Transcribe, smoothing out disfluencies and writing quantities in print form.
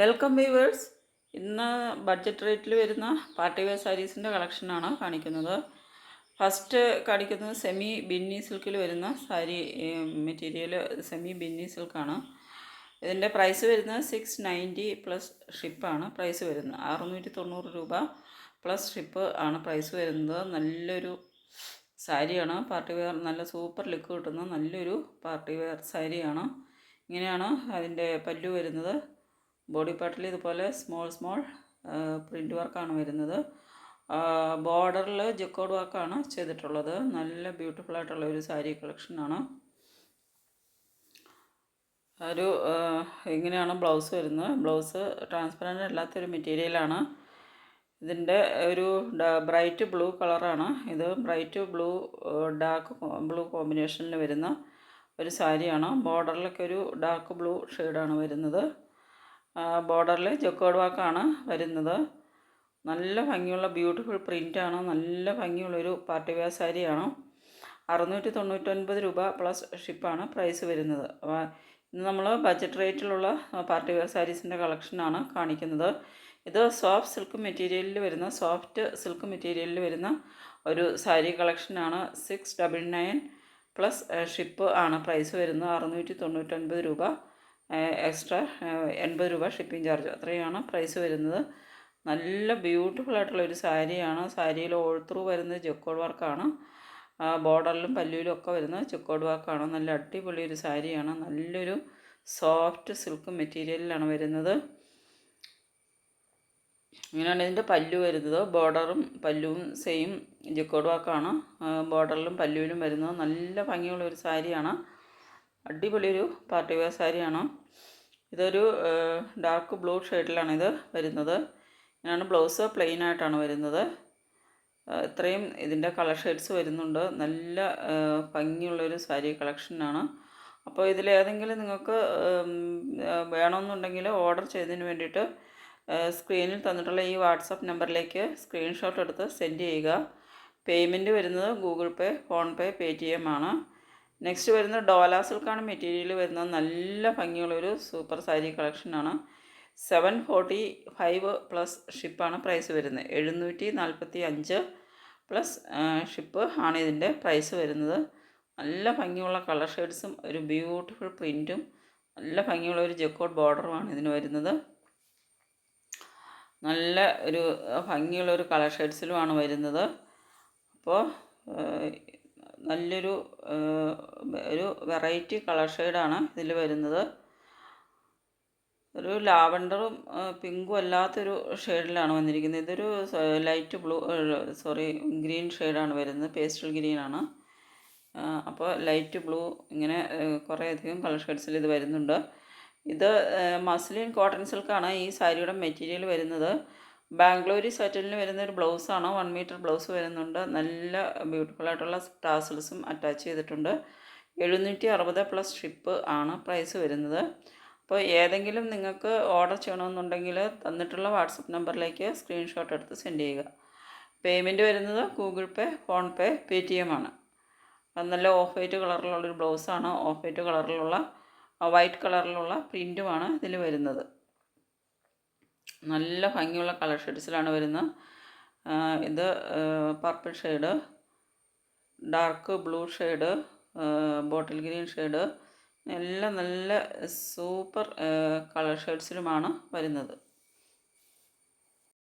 Welcome viewers. ഇന്ന് budget റേറ്റിൽ വരുന്ന പാർട്ടി വെയർ സാരീസിൻ്റെ കളക്ഷനാണ് കാണിക്കുന്നത്. ഫസ്റ്റ് കാണിക്കുന്നത് സെമി ബിന്നി സിൽക്കിൽ വരുന്ന സാരി മെറ്റീരിയൽ. സെമി ബിന്നി സിൽക്കാണ്. ഇതിൻ്റെ പ്രൈസ് വരുന്നത് 690 പ്ലസ് ഷിപ്പാണ് പ്രൈസ് വരുന്നത്. 690 രൂപ പ്ലസ് ഷിപ്പ് ആണ് പ്രൈസ് വരുന്നത്. നല്ലൊരു സാരിയാണ്. പാർട്ടി വെയർ, നല്ല സൂപ്പർ ലുക്ക് കിട്ടുന്ന നല്ലൊരു പാർട്ടി വെയർ സാരിയാണ്. ഇങ്ങനെയാണ് അതിൻ്റെ പല്ലു വരുന്നത്. ബോഡി പാർട്ടിൽ ഇതുപോലെ സ്മോൾ പ്രിൻ്റ് വർക്കാണ് വരുന്നത്. ബോർഡറിൽ ജക്കോഡ് വർക്കാണ് ചെയ്തിട്ടുള്ളത്. നല്ല ബ്യൂട്ടിഫുൾ ആയിട്ടുള്ള ഒരു സാരി കളക്ഷനാണ്. ഒരു ഇങ്ങനെയാണ് ബ്ലൗസ് വരുന്നത്. ബ്ലൗസ് ട്രാൻസ്പെറൻ്റ് അല്ലാത്തൊരു മെറ്റീരിയലാണ്. ഇതിൻ്റെ ഒരു ബ്രൈറ്റ് ബ്ലൂ കളറാണ്. ഇത് ബ്രൈറ്റ് ബ്ലൂ ഡാർക്ക് ബ്ലൂ കോമ്പിനേഷനിൽ വരുന്ന ഒരു സാരിയാണ്. ബോർഡറിലൊക്കെ ഒരു ഡാർക്ക് ബ്ലൂ ഷെയ്ഡാണ് വരുന്നത്. ബോർഡറിൽ ജക്കോഡ് വർക്കാണ് വരുന്നത്. നല്ല ഭംഗിയുള്ള ബ്യൂട്ടിഫുൾ പ്രിൻ്റാണ്. നല്ല ഭംഗിയുള്ളൊരു പാർട്ടി വെയർ സാരിയാണ്. 699 രൂപ പ്ലസ് ഷിപ്പാണ് പ്രൈസ് വരുന്നത്. അപ്പോൾ ഇന്ന് നമ്മൾ ബഡ്ജറ്റ് റേറ്റിലുള്ള പാർട്ടി വെയർ സാരീസിൻ്റെ കളക്ഷനാണ് കാണിക്കുന്നത്. ഇത് സോഫ്റ്റ് സിൽക്ക് മെറ്റീരിയലിൽ വരുന്ന ഒരു സാരി കളക്ഷനാണ്. 699 പ്ലസ് ഷിപ്പ് ആണ് പ്രൈസ് വരുന്നത്. 699 രൂപ എക്സ്ട്രാ 80 രൂപ ഷിപ്പിംഗ് ചാർജ്, അത്രയാണ് പ്രൈസ് വരുന്നത്. നല്ല ബ്യൂട്ടിഫുൾ ആയിട്ടുള്ള ഒരു സാരിയാണ്. സാരിയിൽ ഓൾ ത്രൂ വരുന്നത് ജക്കോഡ് വർക്കാണ്. ബോർഡറിലും പല്ലുവിലും ഒക്കെ വരുന്നത് ജക്കോഡ് വർക്കാണ്. നല്ല അടിപൊളി ഒരു സാരിയാണ്. നല്ലൊരു സോഫ്റ്റ് സിൽക്ക് മെറ്റീരിയലിലാണ് വരുന്നത്. ഇങ്ങനെയാണ് ഇതിൻ്റെ പല്ലു വരുന്നത്. ബോർഡറും പല്ലുവും സെയിം ജക്കോഡ് വർക്കാണ്. ബോർഡറിലും പല്ലുവിലും വരുന്നത്. നല്ല ഭംഗിയുള്ള ഒരു സാരിയാണ്. അടിപൊളി ഒരു പാർട്ടി വെയർ സാരിയാണ്. ഇതൊരു ഡാർക്ക് ബ്ലൂ ഷെയ്ഡിലാണ് ഇത് വരുന്നത്. ഇങ്ങനെയാണ് ബ്ലൗസ് പ്ലെയിൻ ആയിട്ടാണ് വരുന്നത്. ഇത്രയും ഇതിൻ്റെ കളർ ഷെയ്ഡ്സ് വരുന്നുണ്ട്. നല്ല ഭംഗിയുള്ളൊരു സാരി കളക്ഷനാണ്. അപ്പോൾ ഇതിലേതെങ്കിലും നിങ്ങൾക്ക് വേണമെന്നുണ്ടെങ്കിൽ ഓർഡർ ചെയ്തതിന് വേണ്ടിയിട്ട് സ്ക്രീനിൽ തന്നിട്ടുള്ള ഈ വാട്സപ്പ് നമ്പറിലേക്ക് സ്ക്രീൻഷോട്ട് എടുത്ത് സെൻഡ് ചെയ്യുക. പേയ്മെൻറ്റ് വരുന്നത് ഗൂഗിൾ പേ, ഫോൺപേ, പേടിഎം ആണ്. നെക്സ്റ്റ് വരുന്നത് ഡോല സിൽക്കാണ് മെറ്റീരിയൽ വരുന്നത്. നല്ല ഭംഗിയുള്ളൊരു സൂപ്പർ സാരി കളക്ഷനാണ്. 745 പ്ലസ് ഷിപ്പാണ് പ്രൈസ് വരുന്നത്. 745 പ്ലസ് ഷിപ്പ് ആണ് ഇതിൻ്റെ പ്രൈസ് വരുന്നത്. നല്ല ഭംഗിയുള്ള കളർ ഷെയ്ഡ്സും ഒരു ബ്യൂട്ടിഫുൾ പ്രിൻറ്റും നല്ല ഭംഗിയുള്ള ഒരു ജക്കോഡ് ബോർഡറുമാണ് ഇതിന് വരുന്നത്. നല്ല ഒരു ഭംഗിയുള്ള ഒരു കളർ ഷെയ്ഡ്സിലുമാണ് വരുന്നത്. അപ്പോൾ നല്ലൊരു ഒരു വെറൈറ്റി കളർ ഷെയ്ഡാണ് ഇതിൽ വരുന്നത്. ഒരു ലാവണ്ടറും പിങ്കും അല്ലാത്തൊരു ഷെയ്ഡിലാണ് വന്നിരിക്കുന്നത്. ഇതൊരു ലൈറ്റ് ബ്ലൂ ഗ്രീൻ ഷെയ്ഡാണ് വരുന്നത്. പേസ്റ്റൽ ഗ്രീനാണ്. അപ്പോൾ ലൈറ്റ് ബ്ലൂ, ഇങ്ങനെ കുറേയധികം കളർ ഷെയ്ഡ്സിൽ ഇത് വരുന്നുണ്ട്. ഇത് മസ്ലിൻ കോട്ടൺ സിൽക്കാണ് ഈ സാരിയുടെ മെറ്റീരിയൽ വരുന്നത്. ബാംഗ്ലൂരി സാറ്റനിൽ വരുന്ന ഒരു ബ്ലൗസാണ്. 1 മീറ്റർ ബ്ലൗസ് വരുന്നുണ്ട്. നല്ല ബ്യൂട്ടിഫുൾ ആയിട്ടുള്ള ടാസൽസും അറ്റാച്ച് ചെയ്തിട്ടുണ്ട്. 760 പ്ലസ് ഷിപ്പ് ആണ് പ്രൈസ് വരുന്നത്. അപ്പോൾ ഏതെങ്കിലും നിങ്ങൾക്ക് ഓർഡർ ചെയ്യണമെന്നുണ്ടെങ്കിൽ തന്നിട്ടുള്ള വാട്സപ്പ് നമ്പറിലേക്ക് സ്ക്രീൻഷോട്ട് എടുത്ത് സെൻഡ് ചെയ്യുക. പേയ്മെൻറ്റ് വരുന്നത് ഗൂഗിൾ പേ, ഫോൺപേ, പേടിഎം ആണ്. നല്ല ഓഫ് വൈറ്റ് കളറിലുള്ളൊരു ബ്ലൗസാണ്. ഓഫ് വൈറ്റ് കളറിലുള്ള വൈറ്റ് കളറിലുള്ള പ്രിൻറ്റുമാണ് ഇതിൽ വരുന്നത്. നല്ല ഭംഗിയുള്ള കളർ ഷെയ്ഡ്സിലാണ് വരുന്നത്. ഇത് purple shade, dark blue shade, bottle green shade, എല്ലാം നല്ല സൂപ്പർ കളർ ഷെയ്ഡ്സിലുമാണ് വരുന്നത്.